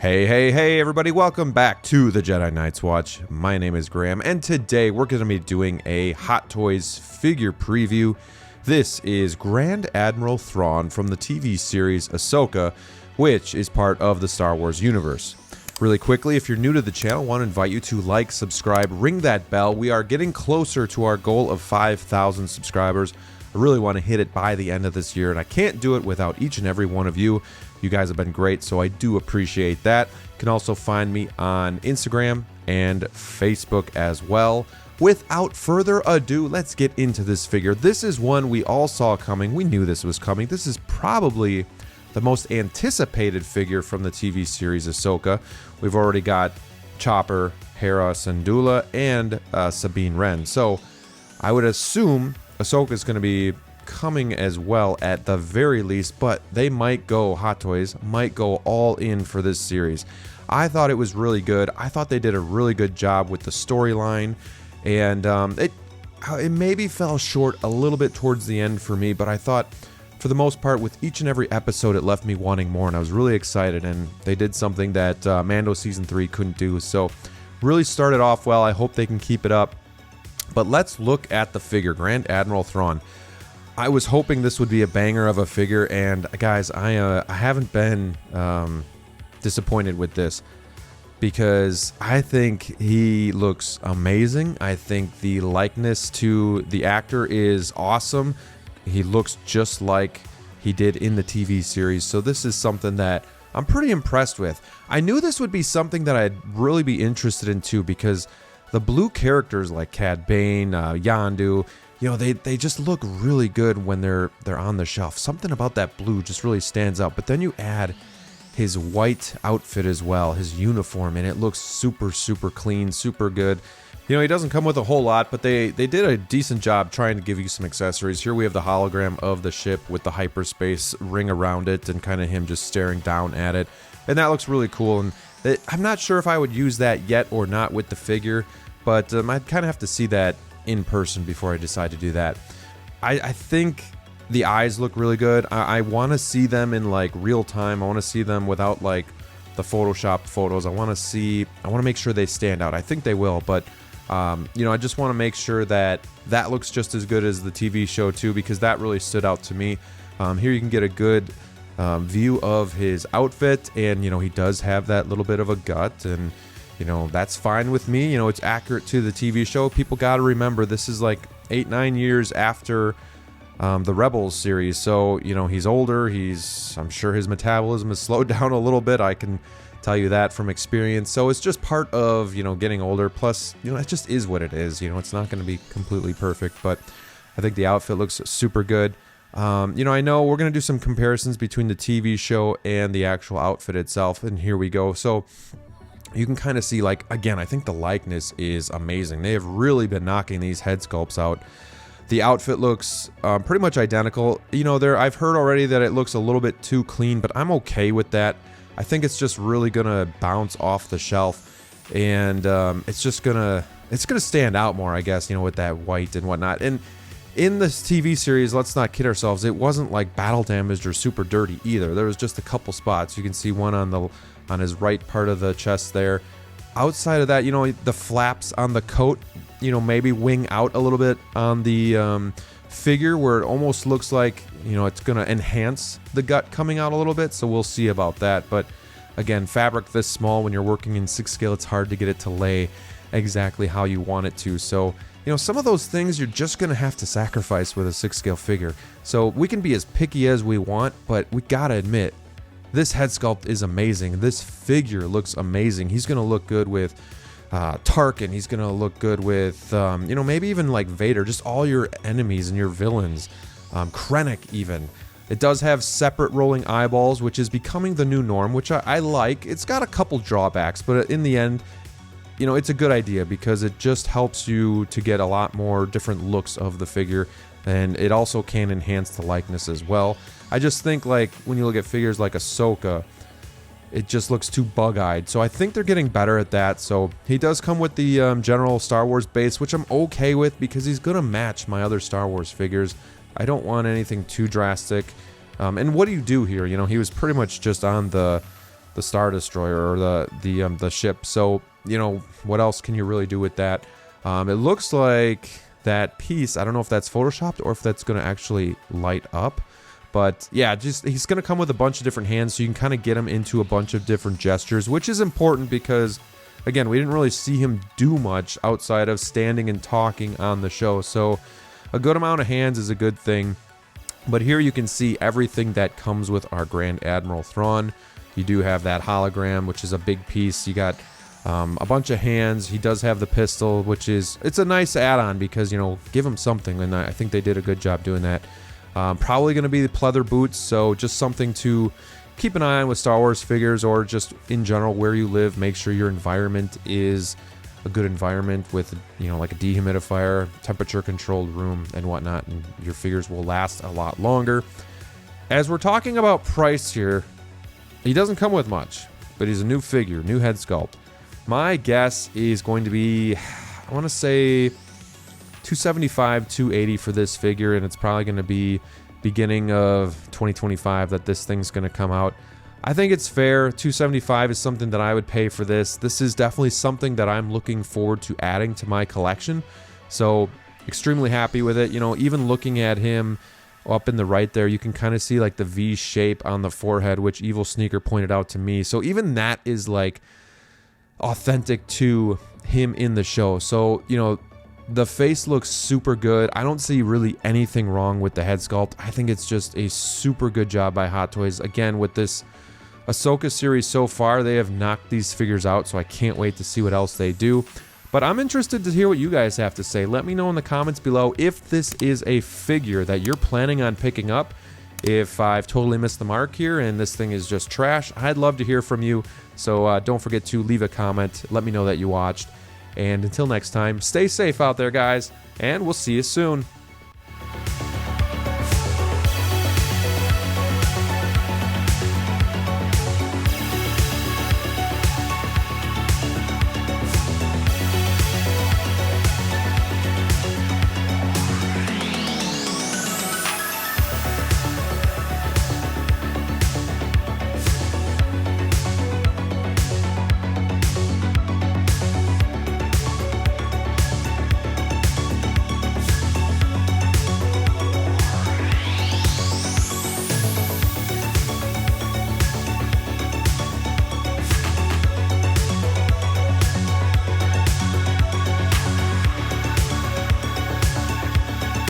Hey, everybody, welcome back to the Jedi Knights Watch. My name is Graham, and today we're going to be doing a Hot Toys figure preview. This is Grand Admiral Thrawn from the TV series Ahsoka, which is part of the Star Wars universe. Really quickly, if you're new to the channel, I want to invite you to like, subscribe, ring that bell. We are getting closer to our goal of 5,000 subscribers. I really want to hit it by the end of this year, and I can't do it without each and every one of you. You guys have been great, so I do appreciate that. You can also find me on Instagram and Facebook as well. Without further ado, let's get into this figure. This is one we all saw coming. We knew this was coming. This is probably the most anticipated figure from the TV series Ahsoka. We've already got Chopper, Hera Syndulla, and Sabine Wren. So I would assume Ahsoka is going to be coming as well at the very least, but they might go, Hot Toys might go all in for this series. I thought it was really good. I thought they did a really good job with the storyline, and it maybe fell short a little bit towards the end for me, but I thought for the most part with each and every episode it left me wanting more, and I was really excited, and they did something that Mando Season 3 couldn't do. So really started off well. I hope they can keep it up. But let's look at the figure, Grand Admiral Thrawn. I was hoping this would be a banger of a figure, and guys, I haven't been disappointed with this because I think he looks amazing. I think the likeness to the actor is awesome. He looks just like he did in the TV series, so this is something that I'm pretty impressed with. I knew this would be something that I'd really be interested in too, because the blue characters like Cad Bane, Yondu, you know, they just look really good when they're on the shelf. Something about that blue just really stands out. But then you add his white outfit as well, his uniform, and it looks super clean, super good. You know, he doesn't come with a whole lot, but they did a decent job trying to give you some accessories. Here we have the hologram of the ship with the hyperspace ring around it and kind of him just staring down at it. And that looks really cool. And I'm not sure if I would use that yet or not with the figure, but I'd kind of have to see that in person before I decide to do that. I think the eyes look really good. I want to see them in like real time. I want to see them without like the Photoshop photos. I want to make sure they stand out. I think they will, but you know, I just want to make sure that looks just as good as the TV show too, because that really stood out to me. Here you can get a good view of his outfit, and you know, he does have that little bit of a gut, and you know, that's fine with me. You know, it's accurate to the TV show. People got to remember this is like 8-9 years after the Rebels series, so you know, he's older. I'm sure his metabolism has slowed down a little bit. I can tell you that from experience. So it's just part of, you know, getting older. Plus, you know, it just is what it is. You know, it's not going to be completely perfect, but I think the outfit looks super good. You know, I know we're going to do some comparisons between the TV show and the actual outfit itself, and here we go. So you can kind of see, like, again, I think the likeness is amazing. They have really been knocking these head sculpts out. The outfit looks pretty much identical. You know, I've heard already that it looks a little bit too clean, but I'm okay with that. I think it's just really gonna bounce off the shelf, and it's gonna stand out more, I guess, you know, with that white and whatnot. And in this TV series, let's not kid ourselves, it wasn't like battle damaged or super dirty either. There was just a couple spots. You can see one on his right part of the chest there. Outside of that, you know, the flaps on the coat, you know, maybe wing out a little bit on the figure, where it almost looks like, you know, it's going to enhance the gut coming out a little bit. So we'll see about that. But again, fabric this small, when you're working in 6 scale, it's hard to get it to lay exactly how you want it to. So, you know, some of those things you're just going to have to sacrifice with a 6 scale figure. So we can be as picky as we want, but we got to admit, this head sculpt is amazing. This figure looks amazing. He's going to look good with Tarkin. He's going to look good with, you know, maybe even like Vader, just all your enemies and your villains. Krennic even. It does have separate rolling eyeballs, which is becoming the new norm, which I like. It's got a couple drawbacks, but in the end, you know, it's a good idea because it just helps you to get a lot more different looks of the figure, and it also can enhance the likeness as well. I just think, like, when you look at figures like Ahsoka, it just looks too bug-eyed. So I think they're getting better at that. So he does come with the general Star Wars base, which I'm okay with because he's going to match my other Star Wars figures. I don't want anything too drastic. And what do you do here? You know, he was pretty much just on the Star Destroyer or the ship. So, you know, what else can you really do with that? It looks like that piece, I don't know if that's photoshopped or if that's going to actually light up. But yeah, just he's going to come with a bunch of different hands, so you can kind of get him into a bunch of different gestures, which is important because, again, we didn't really see him do much outside of standing and talking on the show. So a good amount of hands is a good thing. But here you can see everything that comes with our Grand Admiral Thrawn. You do have that hologram, which is a big piece. You got a bunch of hands. He does have the pistol, which is, it's a nice add-on because, you know, give him something. And I think they did a good job doing that. Probably going to be the pleather boots, so just something to keep an eye on with Star Wars figures, or just in general where you live. Make sure your environment is a good environment with, you know, like a dehumidifier, temperature controlled room and whatnot, and your figures will last a lot longer. As we're talking about price here, he doesn't come with much, but he's a new figure, new head sculpt. My guess is going to be, I want to say $275, $280 for this figure, and it's probably going to be beginning of 2025 that this thing's going to come out. I think it's fair. $275 is something that I would pay for this. This is definitely something that I'm looking forward to adding to my collection. So extremely happy with it. You know, even looking at him up in the right there, you can kind of see like the V shape on the forehead, which Evil Sneaker pointed out to me. So even that is like authentic to him in the show. So, you know, the face looks super good. I don't see really anything wrong with the head sculpt. I think it's just a super good job by Hot Toys. Again, with this Ahsoka series so far, they have knocked these figures out, so I can't wait to see what else they do. But I'm interested to hear what you guys have to say. Let me know in the comments below if this is a figure that you're planning on picking up. If I've totally missed the mark here and this thing is just trash, I'd love to hear from you. So don't forget to leave a comment. Let me know that you watched. And until next time, stay safe out there, guys, and we'll see you soon.